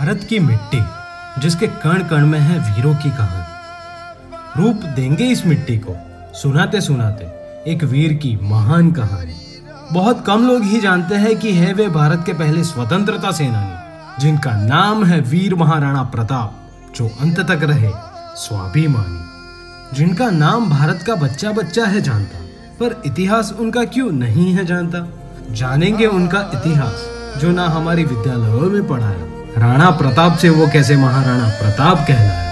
भारत की मिट्टी जिसके कण कण में है वीरों की कहानी। रूप देंगे इस मिट्टी को सुनाते सुनाते एक वीर की महान कहानी। बहुत कम लोग ही जानते हैं कि है वे भारत के पहले स्वतंत्रता सेनानी जिनका नाम है वीर महाराणा प्रताप, जो अंत तक रहे स्वाभिमानी। जिनका नाम भारत का बच्चा बच्चा है जानता, पर इतिहास उनका क्यों नहीं है जानता। जानेंगे उनका इतिहास जो ना हमारी विद्यालयों में पढ़ाया। राणा प्रताप से वो कैसे महाराणा प्रताप कहलाया।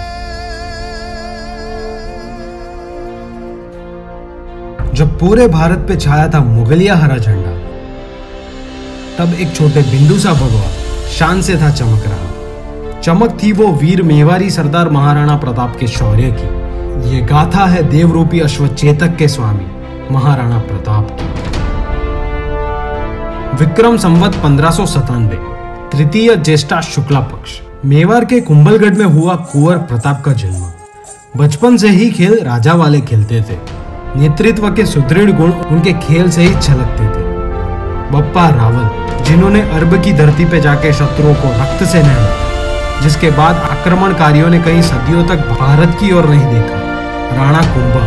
जब पूरे भारत पे छाया था मुगलिया हरा झंडा, तब एक छोटे बिंदु सा भगवा शान से था चमक रहा। चमक थी वो वीर मेवारी सरदार महाराणा प्रताप के शौर्य की। ये गाथा है देवरूपी अश्वचेतक के स्वामी महाराणा प्रताप की। विक्रम संवत 1597, तृतीय ज्येष्ठा शुक्ला पक्ष, मेवाड़ के कुंभलगढ़ में हुआ कुंवर प्रताप का जन्म। बचपन से ही खेल राजा वाले खेलते थे। नेतृत्व के सुदृढ़ गुण उनके खेल से ही छलकते थे। बप्पा रावल, जिन्होंने अरब की धरती पे जाके शत्रुओं को रक्त से नहलाया, जिसके बाद आक्रमणकारियों ने कई सदियों तक भारत की ओर नहीं देखा। राणा कुंभा,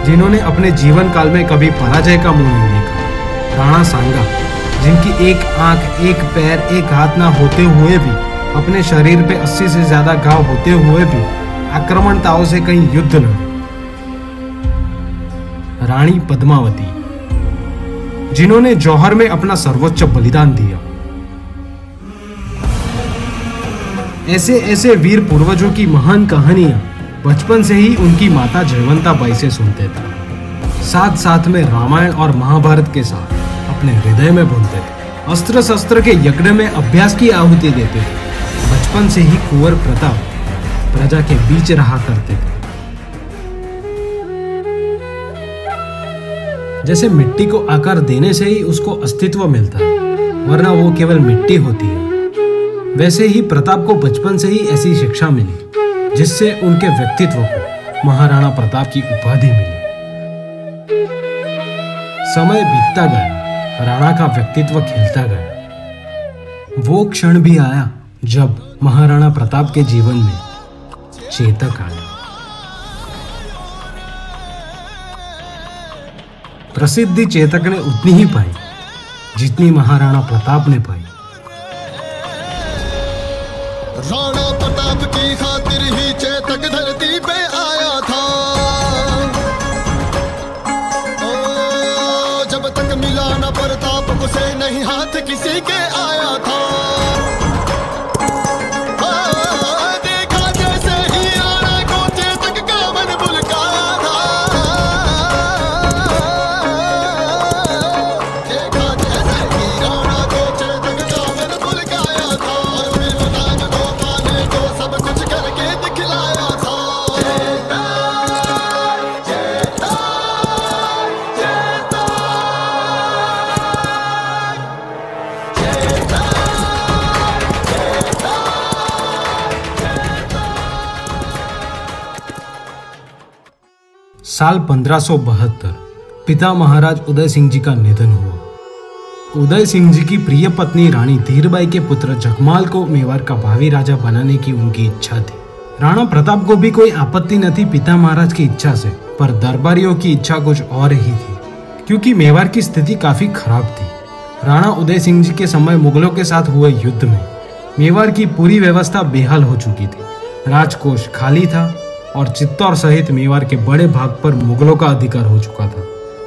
जिन्होंने अपने जीवन काल में कभी पराजय का मुंह नहीं देखा। राणा सांगा, जिनकी एक आंख, एक पैर, एक हाथ ना होते हुए भी अपने शरीर पे 80 से ज्यादा घाव होते हुए भी आक्रमणताओं से कई युद्ध लड़े। रानी पद्मावती, जिन्होंने जौहर में अपना सर्वोच्च बलिदान दिया। ऐसे ऐसे वीर पूर्वजों की महान कहानियां बचपन से ही उनकी माता जयवंता बाई से सुनते थे। साथ साथ में रामायण और महाभारत के साथ अपने हृदय में बुनते थे। अस्त्र शस्त्र के यज्ञ में अभ्यास की आहुति देते थे। बचपन से ही कुंवर प्रताप प्रजा के बीच रहा करते थे। जैसे मिट्टी को आकार देने से ही उसको अस्तित्व मिलता है, वरना वो केवल मिट्टी होती है, वैसे ही प्रताप को बचपन से ही ऐसी शिक्षा मिली जिससे उनके व्यक्तित्व को महाराणा प्रताप की उपाधि मिली। समय बीतता गया, राणा का व्यक्तित्व खिलता गया। वो क्षण भी आया जब महाराणा प्रताप के जीवन में चेतक आया। प्रसिद्धि चेतक ने उतनी ही पाई जितनी महाराणा प्रताप ने पाई। राणा प्रताप की खातिर ही चेतक धरती पे आया था। ओ, जब तक मिला न प्रताप उसे नहीं हाथ किसी के आया था। देखा जैसे ही राणा को चेतक का मन बुलकाया था। देखा जैसे ही राणा को चेतक का मन बुलकाया था। और फिर प्रताप को पाने को सब कुछ करके दिखलाया था। साल 1572 पिता महाराज उदय सिंह जी का निधन हुआ। उदय सिंह जी की प्रिय पत्नी रानी धीरबाई के पुत्र जगमाल को मेवाड़ का भावी राजा बनाने की उनकी इच्छा थी। राणा प्रताप को भी कोई आपत्ति न थी पिता महाराज की इच्छा से, पर दरबारियों की इच्छा कुछ और ही थी, क्योंकि मेवाड़ की स्थिति काफी खराब थी। राणा उदय सिंह जी के समय मुगलों के साथ हुए युद्ध में मेवाड़ की पूरी व्यवस्था बेहाल हो चुकी थी। राजकोष खाली था और चित्तौड़ सहित मेवाड़ के बड़े भाग पर मुगलों का अधिकार हो चुका था,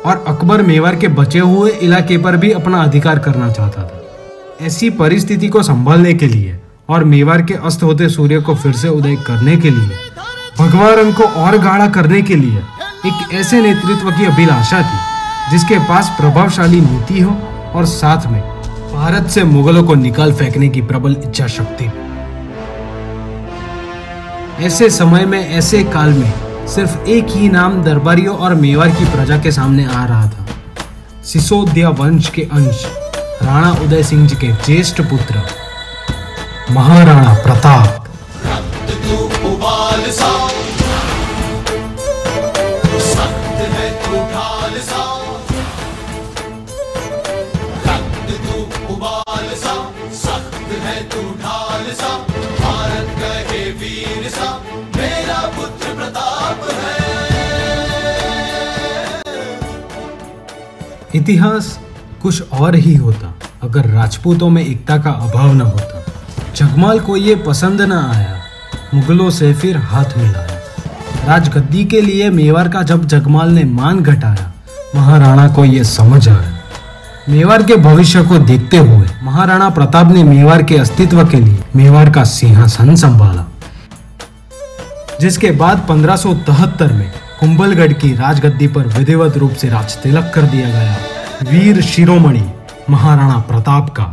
और अकबर मेवाड़ के बचे हुए इलाके पर भी अपना अधिकार करना चाहता था। ऐसी परिस्थिति को संभालने के लिए और मेवाड़ के अस्त होते सूर्य को फिर से उदय करने के लिए, भगवा रंग को और गाढ़ा करने के लिए एक ऐसे नेतृत्व की अभिलाषा थी जिसके पास प्रभावशाली नीति हो और साथ में भारत से मुगलों को निकाल फेंकने की प्रबल इच्छा शक्ति। ऐसे समय में, ऐसे काल में सिर्फ एक ही नाम दरबारियों और मेवाड़ की प्रजा के सामने आ रहा था। सिसोदिया वंश के अंश राणा उदय सिंह जी के ज्येष्ठ पुत्र महाराणा प्रताप। है तू ढाल सा। इतिहास कुछ और ही होता अगर राजपूतों में एकता का अभाव न होता। जगमाल को ये पसंद न आया, मुगलों से फिर हाथ मिलाया। राजगद्दी के लिए मेवाड़ का जब जगमाल ने मान घटाया, महाराणा को ये समझ आया। मेवाड़ के भविष्य को देखते हुए महाराणा प्रताप ने मेवाड़ के अस्तित्व के लिए मेवाड़ का सिंहासन संभाला, जिसके बाद 1573 में कुंभलगढ़ की राजगद्दी पर विधिवत रूप से राज तिलक कर दिया गया वीर शिरोमणि महाराणा प्रताप का।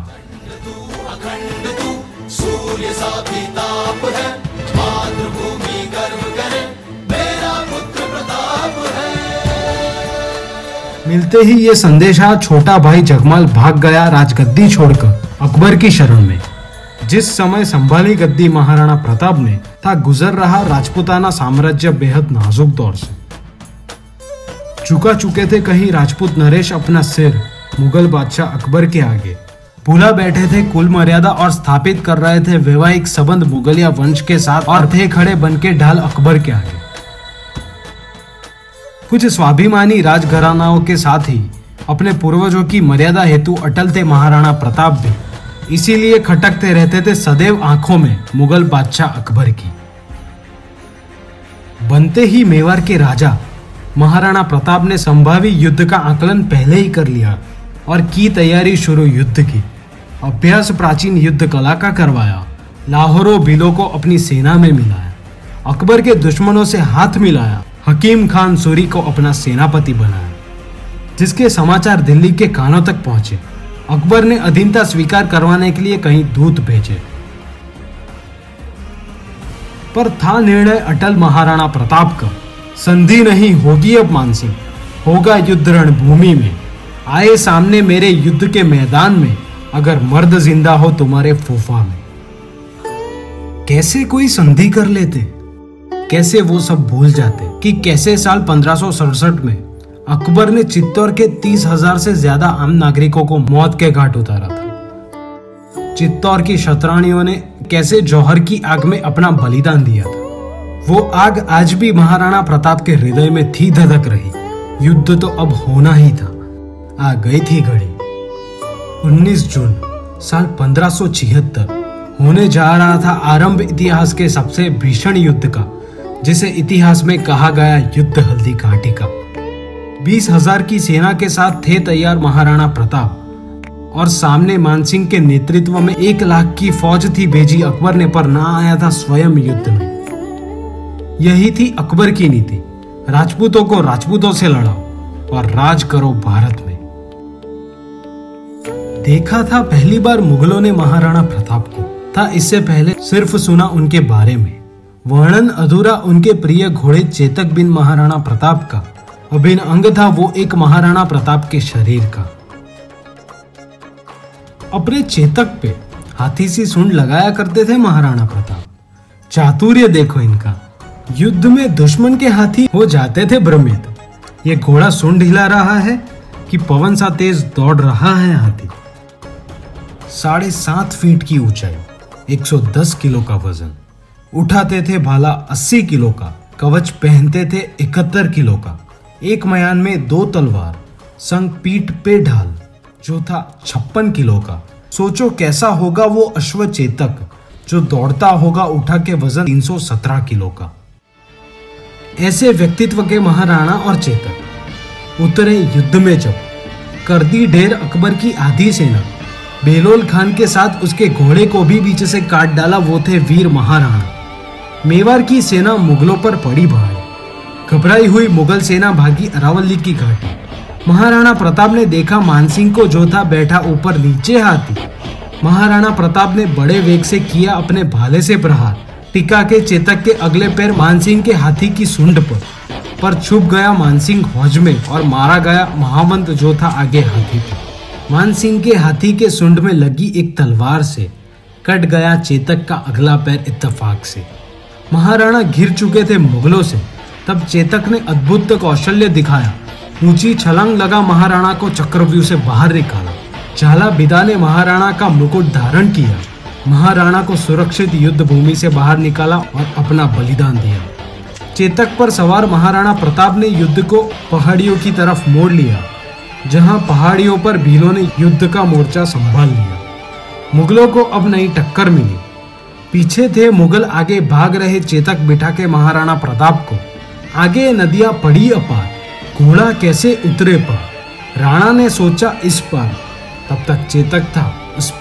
सूर्य सा प्रताप है, मातृभूमि गर्व करे, मेरा पुत्र प्रताप है। मिलते ही ये संदेशा छोटा भाई जगमाल भाग गया राजगद्दी छोड़कर अकबर की शरण में। जिस समय संभाली गद्दी महाराणा प्रताप ने था, गुजर रहा राजपूताना साम्राज्य बेहद नाजुक दौर से। चुका चुके थे कहीं राजपूत नरेश अपना सिर मुगल बादशाह अकबर के आगे, भूला बैठे थे कुल मर्यादा और स्थापित कर रहे थे वैवाहिक संबंध मुगलिया वंश के साथ और थे खड़े बनके ढाल अकबर के आगे। कुछ स्वाभिमानी राजघरानाओं के साथ ही अपने पूर्वजों की मर्यादा हेतु अटल थे महाराणा प्रताप भी, इसीलिए खटकते रहते थे सदैव आंखों में मुगल बादशाह अकबर की। बनते ही मेवाड़ के राजा महाराणा प्रताप ने संभावी युद्ध का आकलन पहले ही कर लिया और की तैयारी शुरू युद्ध की। अभ्यास प्राचीन युद्ध कला का करवाया, लाहौरों बिलों को अपनी सेना में मिलाया, अकबर के दुश्मनों से हाथ मिलाया, हकीम खान सूरी को अपना सेनापति बनाया, जिसके समाचार दिल्ली के कानों तक पहुंचे। अकबर ने अधीनता स्वीकार करवाने के लिए कहीं दूत भेजे, पर था निर्णय अटल महाराणा प्रताप का। संधि नहीं होगी अब मानसिंह, होगा युद्ध रणभूमि में। आए सामने मेरे युद्ध के मैदान में, अगर मर्द जिंदा हो तुम्हारे फूफा में। कैसे कोई संधि कर लेते, कैसे वो सब भूल जाते कि कैसे साल 1567 में अकबर ने चित्तौड़ के 30,000 से ज्यादा आम नागरिकों को मौत के घाट उतारा था। चित्तौड़ की शतरानियों ने कैसे जौहर की आग में अपना बलिदान दिया था। वो आग आज भी महाराणा प्रताप के हृदय में थी धधक रही। युद्ध तो अब होना ही था, आ गई थी घड़ी। 19 जून साल 1576 होने जा रहा था आरंभ इतिहास के सबसे भीषण युद्ध का, जिसे इतिहास में कहा गया युद्ध हल्दी घाटी का। 20,000 की सेना के साथ थे तैयार महाराणा प्रताप और सामने मानसिंह के नेतृत्व में 1 लाख की फौज थी भेजी अकबर ने, पर ना आया था स्वयं युद्ध में। यही थी अकबर की नीति, राजपूतों को राजपूतों से लड़ाओ और राज करो भारत में। देखा था पहली बार मुगलों ने महाराणा प्रताप को, था इससे पहले सिर्फ सुना उनके बारे में। वर्णन अधूरा उनके प्रिय घोड़े चेतक बिन महाराणा प्रताप का, अभिन्न अंग था वो एक महाराणा प्रताप के शरीर का। अपने चेतक पे हाथी सी सूंड लगाया करते थे महाराणा प्रताप। चातुर्य देखो इनका, युद्ध में दुश्मन के हाथी हो जाते थे भ्रमित। ये घोड़ा सूंड हिला रहा है कि पवन सा तेज दौड़ रहा है हाथी। 7.5 फीट की ऊंचाई, 110 किलो का वजन, उठाते थे भाला 80 किलो का, कवच पहनते थे 71 किलो का, एक मयान में 2 तलवार, संग पीठ पे ढाल जो था 56 किलो का। सोचो कैसा होगा वो अश्व चेतक जो दौड़ता होगा उठा के वजन 317 किलो का। ऐसे व्यक्तित्व के महाराणा और चेतक उतरे युद्ध में जब, कर दी ढेर अकबर की आधी सेना। बेलोल खान के साथ उसके घोड़े को भी बीच से काट डाला, वो थे वीर महाराणा। मेवाड़ की सेना मुगलों पर पड़ी भारी। घबराई हुई मुगल सेना भागी अरावली की घाटी। महाराणा प्रताप ने देखा मानसिंह को जो था बैठा ऊपर नीचे हाथी। महाराणा प्रताप ने बड़े वेग से किया अपने भाले से प्रहार। टिका के चेतक के अगले पैर मानसिंह के हाथी की सूंड पर छुप गया मानसिंह हौज में और मारा गया महावंत जो था आगे हाथी पर। मानसिंह के हाथी के सूंड में लगी एक तलवार से कट गया चेतक का अगला पैर इत्तेफाक से। महाराणा घिर चुके थे मुगलों से, तब चेतक ने अद्भुत कौशल्य दिखाया। ऊंची छलांग लगा महाराणा को चक्रव्यूह से बाहर निकाला। झाला बिदा ने महाराणा का मुकुट धारण किया, महाराणा को सुरक्षित युद्ध भूमि से बाहर निकाला और अपना बलिदान दिया। चेतक पर सवार महाराणा प्रताप ने युद्ध को पहाड़ियों की तरफ मोड़ लिया। जहां पहाड़ियों पर भीलों ने युद्ध का मोर्चा संभाल लिया। मुगलों को अब नई टक्कर मिली। पीछे थे मुगल, आगे भाग रहे चेतक बिठा के महाराणा प्रताप को। आगे नदियां पड़ी अपार, घोड़ा कैसे उतरे पार। राणा ने सोचा इस पार, तब तक चेतक था उस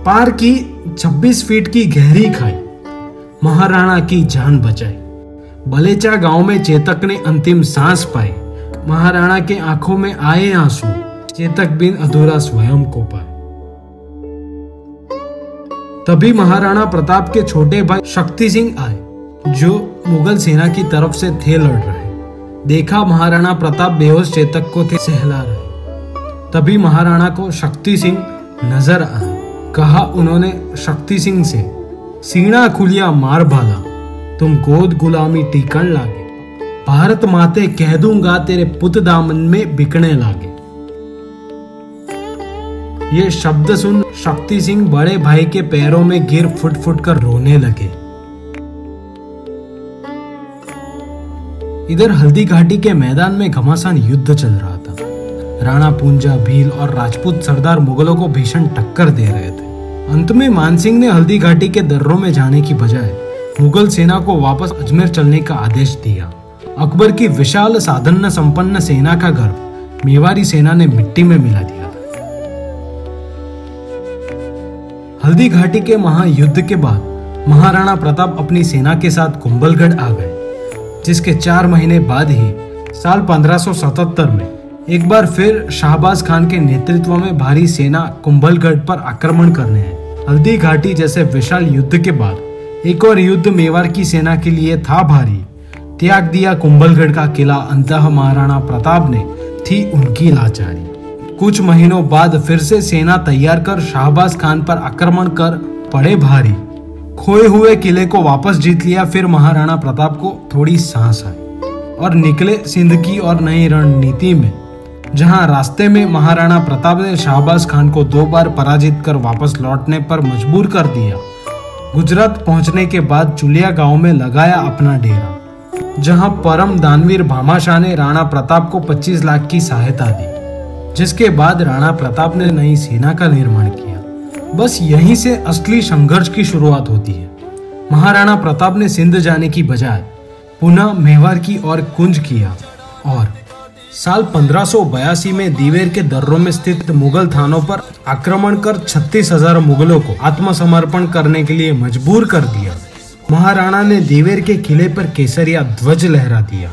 पार की 26 फीट की गहरी खाई महाराणा की जान बचाई। बलेचा गांव में चेतक ने अंतिम सांस पाई। महाराणा के आंखों में आए आंसू, चेतक बिन अधूरा स्वयं को पाए। तभी महाराणा प्रताप के छोटे भाई शक्ति सिंह आए, जो मुगल सेना की तरफ से थे लड़ रहे। देखा महाराणा प्रताप बेहोश चेतक को थे सहला रहे। तभी महाराणा को शक्ति सिंह नजर आए। कहा उन्होंने शक्ति सिंह से, सीना खुलिया मार भाला, तुम गोद गुलामी टीकन लागे। भारत माते कह दूंगा तेरे पुत दामन में बिकने लागे। ये शब्द सुन शक्ति सिंह बड़े भाई के पैरों में गिर फुट फुट कर रोने लगे। इधर हल्दी घाटी के मैदान में घमासान युद्ध चल रहा था। राणा पूंजा, भील और राजपूत सरदार मुगलों को भीषण टक्कर दे रहे थे। अंत में मानसिंह ने हल्दी घाटी के दर्रों में जाने की बजाय मुगल सेना को वापस अजमेर चलने का आदेश दिया। अकबर की विशाल साधन संपन्न सेना का गर्व मेवारी सेना ने मिट्टी में मिला दिया था। हल्दी घाटी के महायुद्ध के बाद महाराणा प्रताप अपनी सेना के साथ कुंभलगढ़ आ गए, जिसके 4 महीने बाद ही साल 1577 में एक बार फिर शाहबाज खान के नेतृत्व में भारी सेना कुंभलगढ़ पर आक्रमण करने आई। हल्दी घाटी जैसे विशाल युद्ध के बाद एक और युद्ध मेवाड़ की सेना के लिए था भारी। त्याग दिया कुंभलगढ़ का किला, अंततः महाराणा प्रताप ने थी उनकी लाचारी। कुछ महीनों बाद फिर से सेना तैयार कर शाहबाज खान पर आक्रमण कर पड़े भारी। खोए हुए किले को वापस जीत लिया। फिर महाराणा प्रताप को थोड़ी सांस आई और निकले सिंध की और नई रणनीति में, जहां रास्ते में महाराणा प्रताप ने शाहबाज खान को 2 बार पराजित कर वापस लौटने पर मजबूर कर दिया। गुजरात पहुंचने के बाद चुलिया गांव में लगाया अपना डेरा, जहां परम दानवीर भामाशाह ने राणा प्रताप को 25 लाख की सहायता दी, जिसके बाद राणा प्रताप ने नई सेना का निर्माण किया। बस यहीं से असली संघर्ष की शुरुआत होती है। महाराणा प्रताप ने सिंध जाने की बजाय पुनः मेवाड़ की ओर कूच किया और साल 1582 में दीवेर के दर्रों में स्थित मुगल थानों पर आक्रमण कर 36,000 मुगलों को आत्मसमर्पण करने के लिए मजबूर कर दिया। महाराणा ने दीवेर के किले पर केसरिया ध्वज लहरा दिया।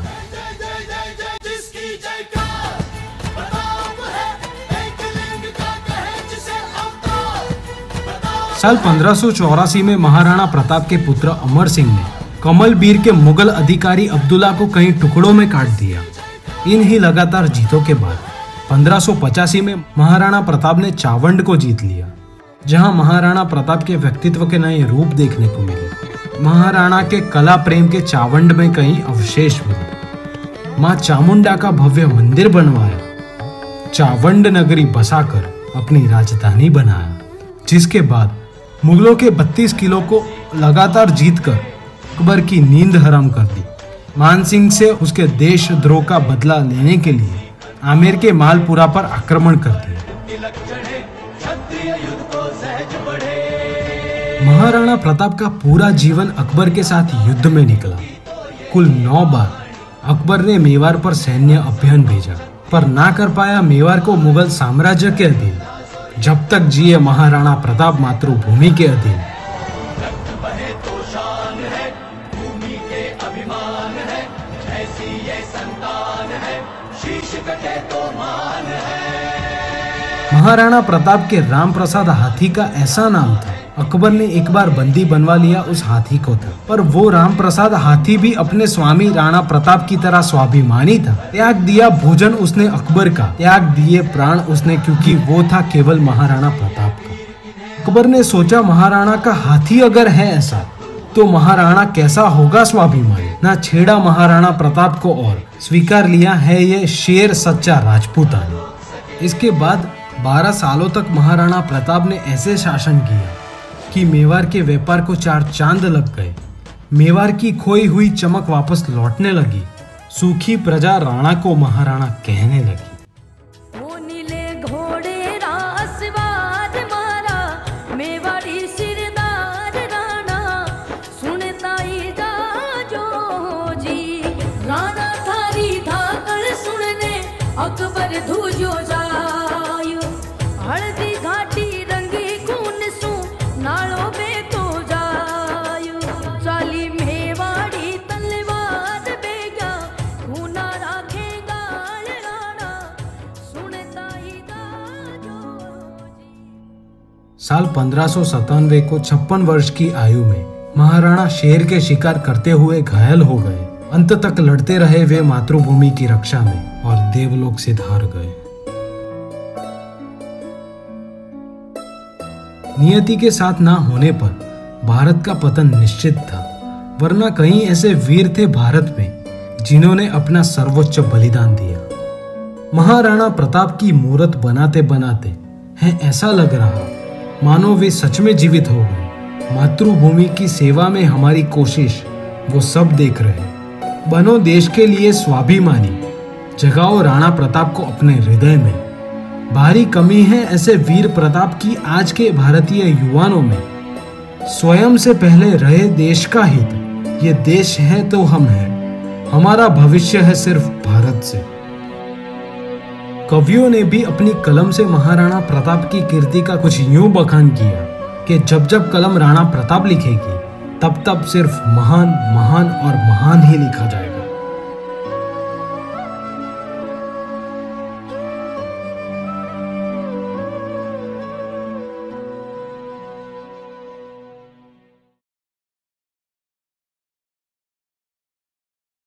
साल 1584 में महाराणा प्रताप के पुत्र अमर सिंह ने कमलबीर के मुगल अधिकारी अब्दुल्ला को कई टुकड़ों में काट दिया। इन ही लगातार जीतों के बाद 1585 में महाराणा प्रताप ने चावंड को जीत लिया, जहां महाराणा प्रताप के व्यक्तित्व के नए रूप देखने को मिले। महाराणा के कला प्रेम के चावंड में कई अवशेष मिले। मां चामुंडा का भव्य मंदिर बनवाया, चावंड नगरी बसाकर अपनी राजधानी बनाया, जिसके बाद मुगलों के 32 किलों को लगातार जीतकर अकबर की नींद हराम कर दी। मानसिंह से उसके देशद्रोह का बदला लेने के लिए आमेर के मालपुरा पर आक्रमण कर दिया। महाराणा प्रताप का पूरा जीवन अकबर के साथ युद्ध में निकला। कुल 9 बार अकबर ने मेवाड़ पर सैन्य अभियान भेजा, पर ना कर पाया मेवाड़ को मुगल साम्राज्य के अधीन। जब तक जिए महाराणा प्रताप मातृभूमि के अधीन। महाराणा प्रताप के राम प्रसाद हाथी का ऐसा नाम था। अकबर ने एक बार बंदी बनवा लिया उस हाथी को था, पर वो राम प्रसाद हाथी भी अपने स्वामी राणा प्रताप की तरह स्वाभिमानी था। त्याग दिया भोजन उसने अकबर का, त्याग दिए प्राण उसने, क्योंकि वो था केवल महाराणा प्रताप का। अकबर ने सोचा महाराणा का हाथी अगर है ऐसा, तो महाराणा कैसा होगा स्वाभिमानी। ना छेड़ा महाराणा प्रताप को और स्वीकार लिया है ये शेर सच्चा राजपूताना। इसके बाद 12 सालों तक महाराणा प्रताप ने ऐसे शासन किया कि मेवाड़ के व्यापार को 4 चांद लग गए। मेवाड़ की खोई हुई चमक वापस लौटने लगी। सूखी प्रजा राणा को महाराणा कहने लगी। वो नीले घोड़े रासवाद मारा मेवाड़ी सिरदार राणा सुनता ही जाजो जी। राणा थारी धाकड़ सुनने अकबर धूजो जायो। हल्दी घाटी रंगी खून सु नालो बेतो जायो। चाली मेवाड़ी तलवार बेगा खूना राखे गाल राणा सुनता ही जाजो जी। साल 1597 को 56 वर्ष की आयु में महाराणा शेर के शिकार करते हुए घायल हो गए। अंत तक लड़ते रहे वे मातृभूमि की रक्षा में और देवलोक से धार गए। नियति के साथ ना होने पर भारत का पतन निश्चित था, वरना कई ऐसे वीर थे भारत में जिन्होंने अपना सर्वोच्च बलिदान दिया। महाराणा प्रताप की मूर्त बनाते बनाते है ऐसा लग रहा मानो वे सच में जीवित हो गए। मातृभूमि की सेवा में हमारी कोशिश वो सब देख रहे। बनो देश के लिए स्वाभिमानी, जगाओ राणा प्रताप को अपने हृदय में। भारी कमी है ऐसे वीर प्रताप की आज के भारतीय युवाओं में। स्वयं से पहले रहे देश का हित। ये देश है तो हम हैं, हमारा भविष्य है सिर्फ भारत से। कवियों ने भी अपनी कलम से महाराणा प्रताप की कीर्ति का कुछ यूं बखान किया कि जब जब कलम राणा प्रताप लिखेगी तब तब सिर्फ महान महान और महान ही लिखा जाएगा।